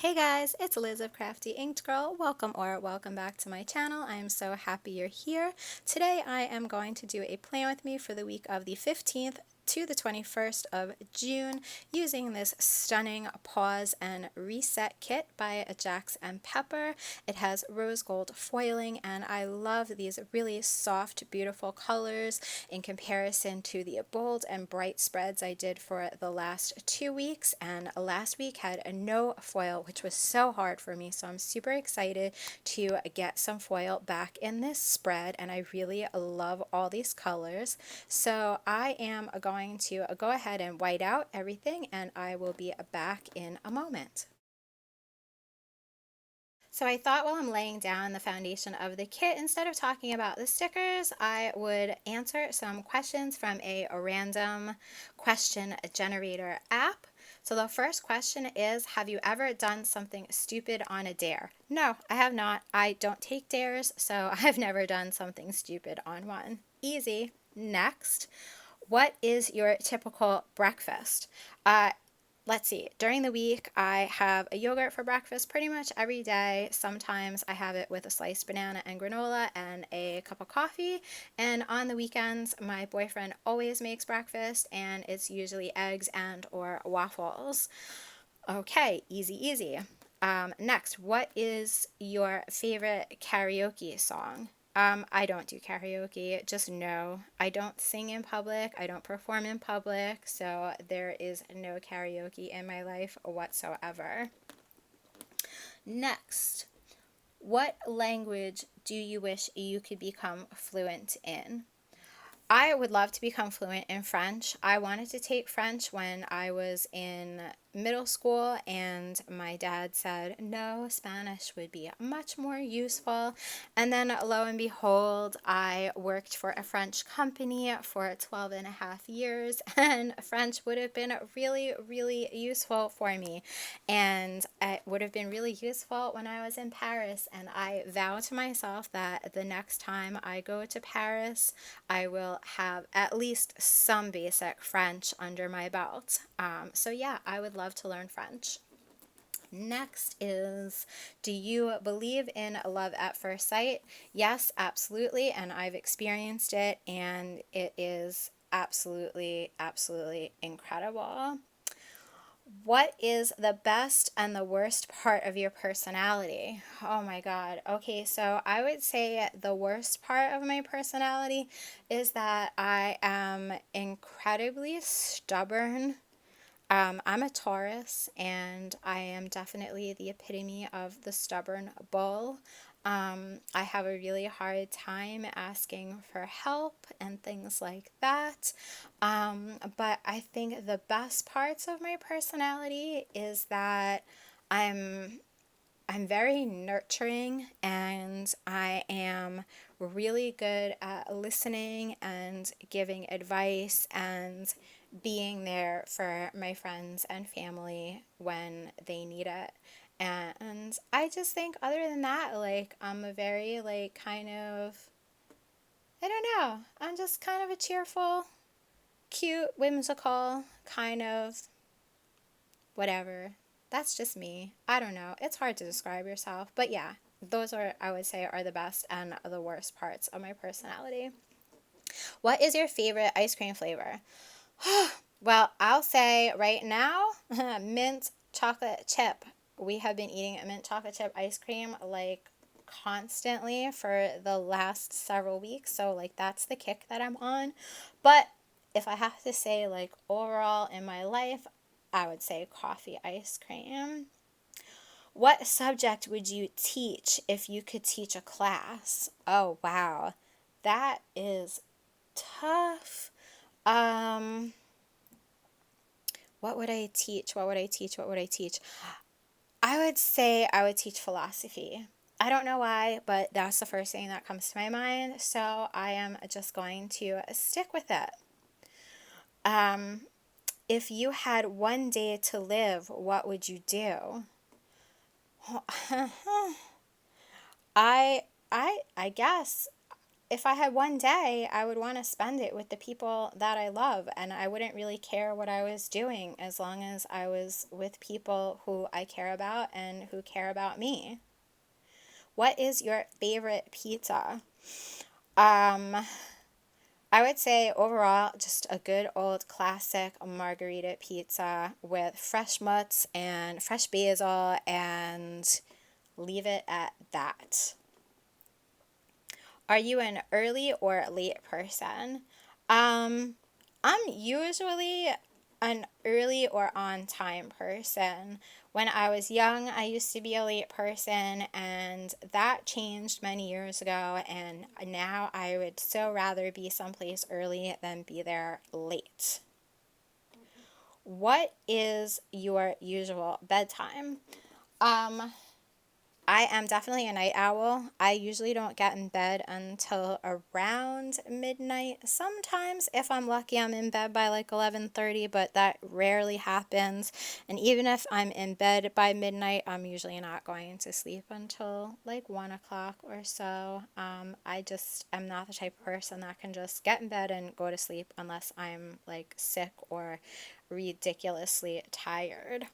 Hey guys, it's Liz of Crafty Inked Girl. Welcome back to my channel. I am so happy you're here. Today I am going to do a plan with me for the week of the 15th to the 21st of June using this stunning pause and reset kit by Jax and Pepper. It has rose gold foiling and I love these really soft, beautiful colors in comparison to the bold and bright spreads I did for the last 2 weeks, and last week had no foil, which was so hard for me, so I'm super excited to get some foil back in this spread, and I really love all these colors. So I am going to go ahead and white out everything, and I will be back in a moment. So I thought while I'm laying down the foundation of the kit, instead of talking about the stickers, I would answer some questions from a random question generator app. So the first question is, have you ever done something stupid on a dare? No, I have not. I don't take dares, so I've never done something stupid on one. Easy. Next, what is your typical breakfast? Let's see, during the week, I have a yogurt for breakfast pretty much every day. Sometimes I have it with a sliced banana and granola and a cup of coffee. And on the weekends, my boyfriend always makes breakfast, and it's usually eggs and or waffles. Okay, easy, easy. Next, what is your favorite karaoke song? I don't do karaoke, just no. I don't sing in public, I don't perform in public, so there is no karaoke in my life whatsoever. Next, what language do you wish you could become fluent in? I would love to become fluent in French. I wanted to take French when I was in middle school, and my dad said no, Spanish would be much more useful. And then lo and behold, I worked for a French company for 12 and a half years, and French would have been really, really useful for me. And it would have been really useful when I was in Paris. And I vow to myself that the next time I go to Paris, I will have at least some basic French under my belt. So yeah, I would love to learn French. Next is, do you believe in love at first sight? Yes, absolutely, and I've experienced it, and it is absolutely, absolutely incredible. What is the best and the worst part of your personality? Oh my God. Okay, so I would say the worst part of my personality is that I am incredibly stubborn. I'm a Taurus, and I am definitely the epitome of the stubborn bull. I have a really hard time asking for help and things like that. But I think the best parts of my personality is that I'm I'm very nurturing, and I am really good at listening and giving advice and being there for my friends and family when they need it. And I just think, other than that, like, I'm a very, like, kind of, I don't know, I'm just kind of a cheerful, cute, whimsical, kind of whatever. That's just me. I don't know. It's hard to describe yourself. But yeah, those are, I would say, are the best and the worst parts of my personality. What is your favorite ice cream flavor? Well, I'll say right now, mint chocolate chip. We have been eating a mint chocolate chip ice cream like constantly for the last several weeks. So, like, that's the kick that I'm on. But if I have to say, like, overall in my life, I would say coffee ice cream. What subject would you teach if you could teach a class? Oh, wow. That is tough. Um, what would I teach? What would I teach? What would I teach? I would say I would teach philosophy. I don't know why, but that's the first thing that comes to my mind, so I am just going to stick with it. Um, if you had one day to live, what would you do? I I guess if I had one day, I would want to spend it with the people that I love, and I wouldn't really care what I was doing as long as I was with people who I care about and who care about me. What is your favorite pizza? Um, I would say overall, just a good old classic margarita pizza with fresh mutts and fresh basil, and leave it at that. Are you an early or late person? Um, I'm usually an early or on time person. When I was young, I used to be a late person, and that changed many years ago. And now I would so rather be someplace early than be there late. What is your usual bedtime? Um, I am definitely a night owl. I usually don't get in bed until around midnight. Sometimes, if I'm lucky, I'm in bed by like 11:30, but that rarely happens. And even if I'm in bed by midnight, I'm usually not going to sleep until like 1 o'clock or so. I just am not the type of person that can just get in bed and go to sleep unless I'm like sick or ridiculously tired.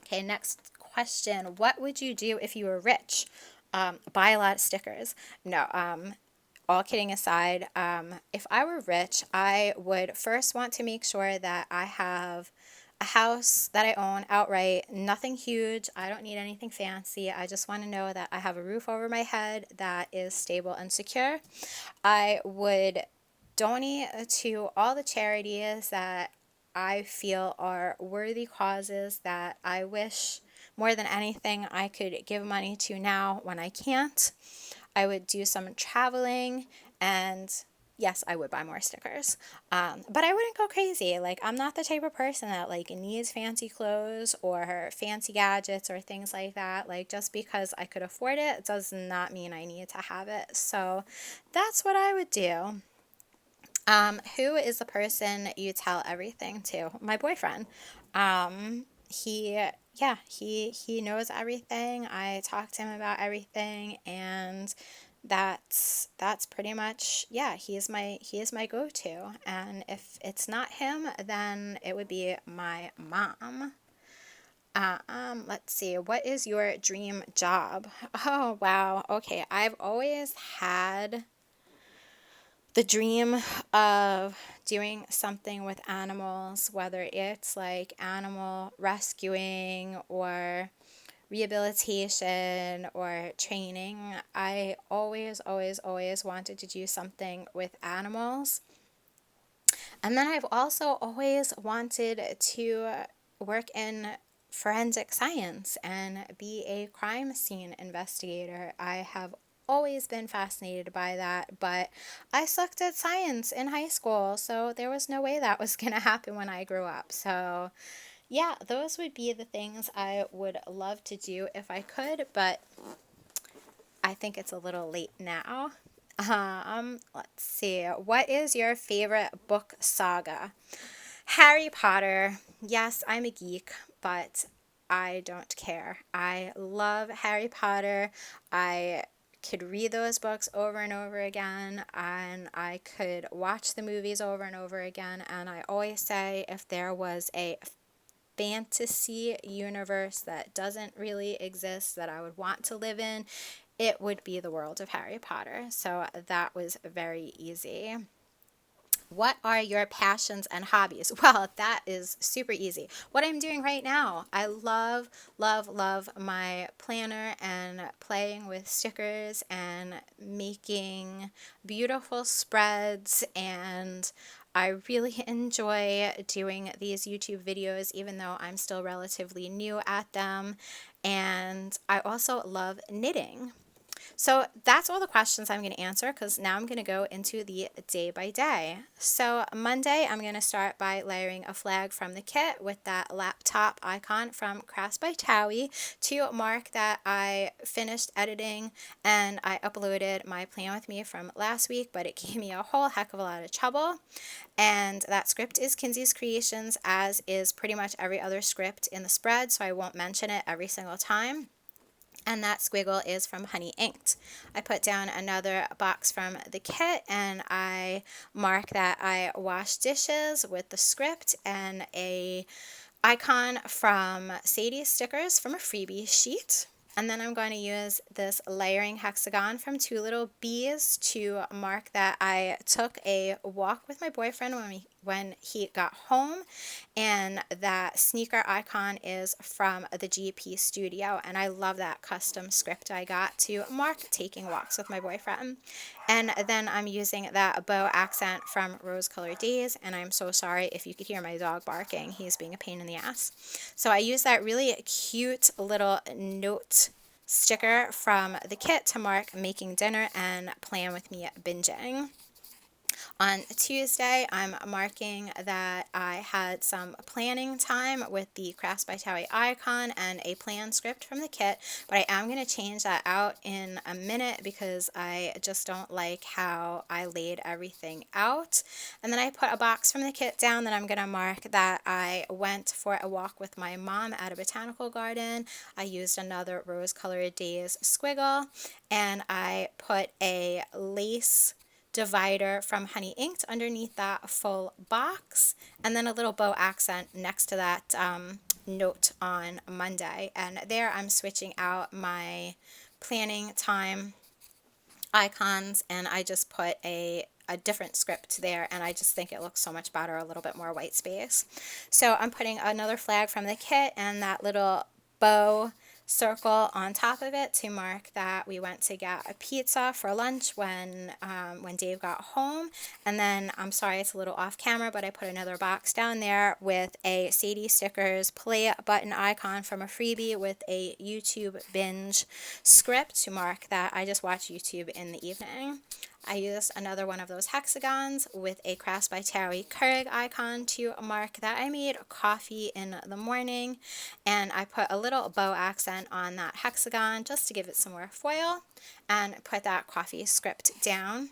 Okay, next question. What would you do if you were rich? Buy a lot of stickers. No, all kidding aside, if I were rich, I would first want to make sure that I have a house that I own outright, nothing huge. I don't need anything fancy. I just want to know that I have a roof over my head that is stable and secure. I would donate to all the charities that I feel are worthy causes that I wish more than anything I could give money to now when I can't. I would do some traveling, and yes, I would buy more stickers. But I wouldn't go crazy. Like, I'm not the type of person that like needs fancy clothes or fancy gadgets or things like that. Like, just because I could afford it does not mean I need to have it. So that's what I would do. Who is the person you tell everything to? My boyfriend. He knows everything. I talk to him about everything, and that's pretty much, yeah, he is my go-to. And if it's not him, then it would be my mom. Let's see. What is your dream job? Oh, wow. Okay, I've always had the dream of doing something with animals, whether it's like animal rescuing or rehabilitation or training. I always, always, always wanted to do something with animals. And then I've also always wanted to work in forensic science and be a crime scene investigator. I have always been fascinated by that, but I sucked at science in high school, so there was no way that was going to happen when I grew up. So, yeah, those would be the things I would love to do if I could, but I think it's a little late now. Let's see. What is your favorite book saga? Harry Potter. Yes, I'm a geek, but I don't care. I love Harry Potter. I could read those books over and over again, and I could watch the movies over and over again. And I always say if there was a fantasy universe that doesn't really exist that I would want to live in, it would be the world of Harry Potter. So that was very easy. What are your passions and hobbies? Well, that is super easy. What I'm doing right now, I love, love, love my planner and playing with stickers and making beautiful spreads. And I really enjoy doing these YouTube videos, even though I'm still relatively new at them. And I also love knitting. So that's all the questions I'm going to answer, because now I'm going to go into the day by day. So Monday, I'm going to start by layering a flag from the kit with that laptop icon from Crafts by Towie to mark that I finished editing and I uploaded my plan with me from last week, but it gave me a whole heck of a lot of trouble. And that script is Kinsey's Creations, as is pretty much every other script in the spread, so I won't mention it every single time. and that squiggle is from Honey Inked. I put down another box from the kit, and I mark that I wash dishes with the script and a icon from Sadie's stickers from a freebie sheet. And then I'm going to use this layering hexagon from Two Little Bees to mark that I took a walk with my boyfriend when he got home. And that sneaker icon is from the GP Studio. And I love that custom script I got to mark taking walks with my boyfriend. And then I'm using that bow accent from Rose Colored Days. And I'm so sorry if you could hear my dog barking. He's being a pain in the ass. So I use that really cute little note sticker from the kit to mark making dinner and plan with me binging. On Tuesday, I'm marking that I had some planning time with the Crafts by Towie icon and a plan script from the kit, but I am going to change that out in a minute because I just don't like how I laid everything out. And then I put a box from the kit down that I'm going to mark that I went for a walk with my mom at a botanical garden. I used another Rose Colored Days squiggle, and I put a lace divider from Honey Inked underneath that full box, and then a little bow accent next to that note on Monday. And there I'm switching out my planning time icons, and I just put a different script there, and I just think it looks so much better, a little bit more white space. So I'm putting another flag from the kit and that little bow circle on top of it to mark that we went to get a pizza for lunch when Dave got home. And then, I'm sorry it's a little off camera, but I put another box down there with a Sadie Stickers play button icon from a freebie with a YouTube binge script to mark that I just watch YouTube in the evening. I used another one of those hexagons with a Crafts by Terry Keurig icon to mark that I made coffee in the morning, and I put a little bow accent on that hexagon just to give it some more foil, and put that coffee script down.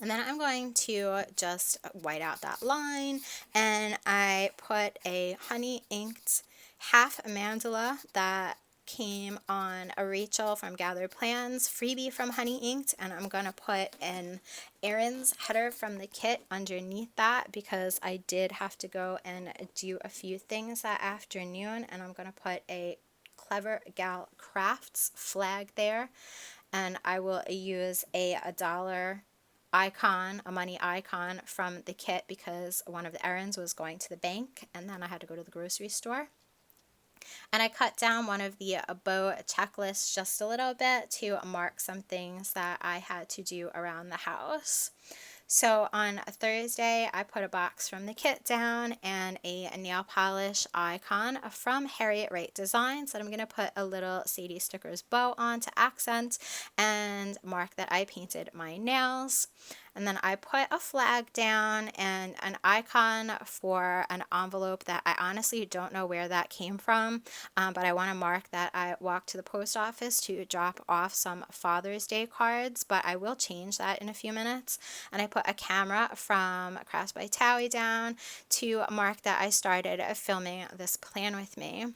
And then I'm going to just white out that line, and I put a Honey Inked half mandala that came on a Rachel from Gathered Plans freebie from Honey Inked, and I'm going to put an Erin's header from the kit underneath that because I did have to go and do a few things that afternoon, and I'm going to put a Clever Gal Crafts flag there, and I will use a dollar icon, a money icon from the kit because one of the errands was going to the bank, and then I had to go to the grocery store. And I cut down one of the bow checklists just a little bit to mark some things that I had to do around the house. So on Thursday, I put a box from the kit down and a nail polish icon from Harriet Wright Designs that I'm going to put a little Sadie Stickers bow on to accent and mark that I painted my nails. And then I put a flag down and an icon for an envelope that I honestly don't know where that came from, but I want to mark that I walked to the post office to drop off some Father's Day cards, but I will change that in a few minutes. And I put a camera from Crafts by Towie down to mark that I started filming this plan with me.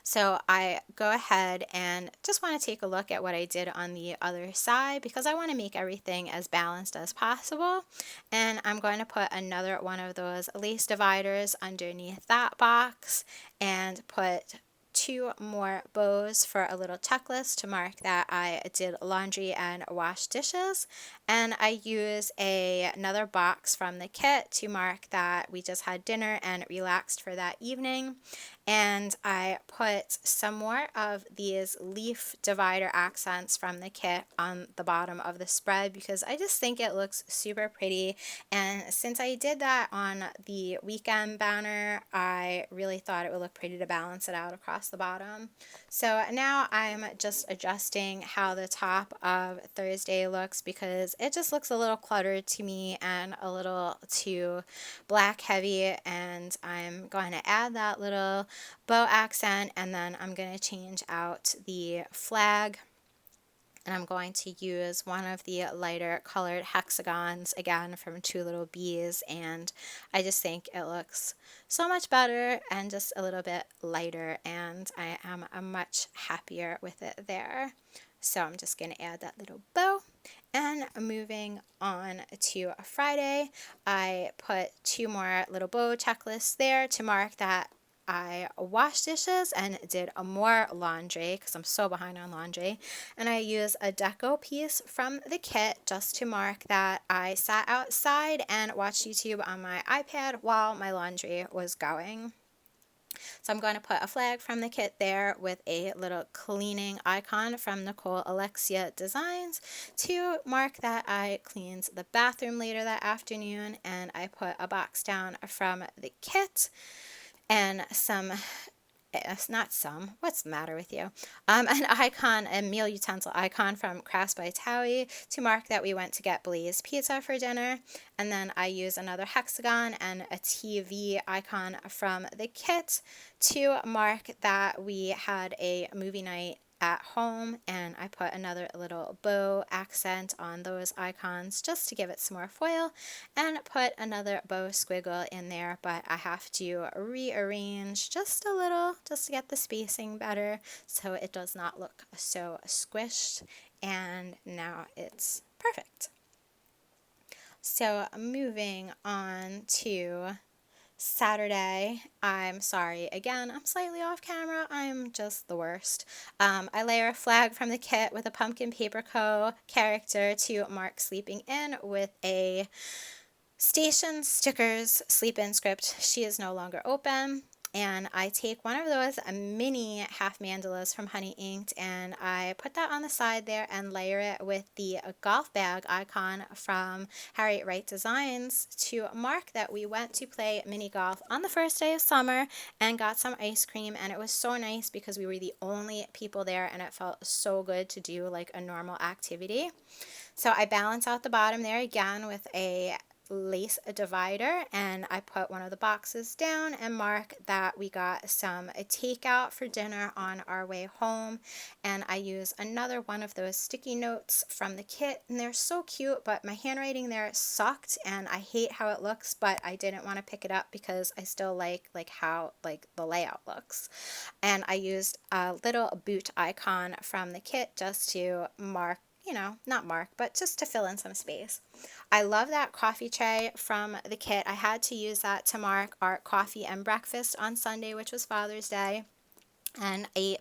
So I go ahead and just want to take a look at what I did on the other side because I want to make everything as balanced as possible. And I'm going to put another one of those lace dividers underneath that box and put two more bows for a little checklist to mark that I did laundry and washed dishes. And I use another box from the kit to mark that we just had dinner and relaxed for that evening. And I put some more of these leaf divider accents from the kit on the bottom of the spread because I just think it looks super pretty. And since I did that on the weekend banner, I really thought it would look pretty to balance it out across the bottom. So now I'm just adjusting how the top of Thursday looks because it just looks a little cluttered to me and a little too black heavy, and I'm going to add that little bow accent, and then I'm going to change out the flag And I'm going to use one of the lighter colored hexagons, again from Two Little Bees, and I just think it looks so much better and just a little bit lighter, and I am much happier with it there. So I'm just going to add that little bow. And moving on to Friday, I put 2 more little bow checklists there to mark that I washed dishes and did more laundry because I'm so behind on laundry. And I use a deco piece from the kit just to mark that I sat outside and watched YouTube on my iPad while my laundry was going. So I'm going to put a flag from the kit there with a little cleaning icon from Nicole Alexia Designs to mark that I cleaned the bathroom later that afternoon, and I put a box down from the kit and what's the matter with you? An icon, a meal utensil icon from Crafts by Towie to mark that we went to get Blaze Pizza for dinner. And then I use another hexagon and a TV icon from the kit to mark that we had a movie night at home, and I put another little bow accent on those icons just to give it some more foil, and put another bow squiggle in there, but I have to rearrange just a little just to get the spacing better so it does not look so squished, and now it's perfect. So moving on to Saturday, I'm sorry, again, I'm slightly off camera. I'm just the worst. I layer a flag from the kit with a Pumpkin Paper Co. character to mark sleeping in with a Station Stickers Sleep In script. She is no longer open. And I take one of those mini half mandalas from Honey Inked, and I put that on the side there and layer it with the golf bag icon from Harriet Wright Designs to mark that we went to play mini golf on the first day of summer and got some ice cream, and it was so nice because we were the only people there and it felt so good to do like a normal activity. So I balance out the bottom there again with a lace divider, and I put one of the boxes down and mark that we got some takeout for dinner on our way home. And I use another one of those sticky notes from the kit, and they're so cute, but my handwriting there sucked and I hate how it looks, but I didn't want to pick it up because I still like how the layout looks. And I used a little boot icon from the kit just to mark, not mark, but just to fill in some space. I love that coffee tray from the kit. I had to use that to mark our coffee and breakfast on Sunday, which was Father's Day, and a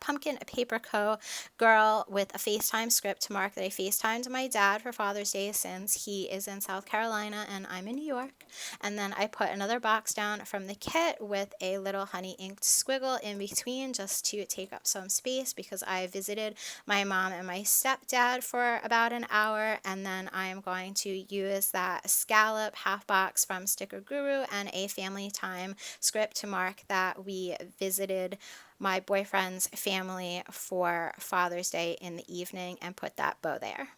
Pumpkin Paper Co. girl with a FaceTime script to mark that I FaceTimed my dad for Father's Day since he is in South Carolina and I'm in New York. And then I put another box down from the kit with a little honey inked squiggle in between just to take up some space because I visited my mom and my stepdad for about an hour, and then I'm going to use that scallop half box from Sticker Guru and a family time script to mark that we visited my boyfriend's family for Father's Day in the evening and put that bow there.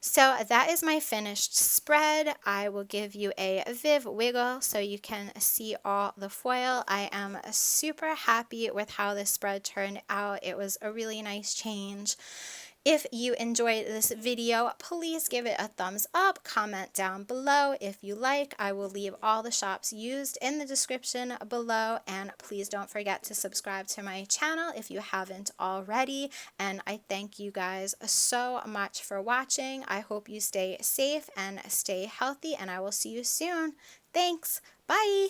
So that is my finished spread. I will give you a Viv wiggle so you can see all the foil. I am super happy with how this spread turned out. It was a really nice change. If you enjoyed this video, please give it a thumbs up, comment down below if you like. I will leave all the shops used in the description below, and please don't forget to subscribe to my channel if you haven't already. And I thank you guys so much for watching. I hope you stay safe and stay healthy, and I will see you soon. Thanks. Bye.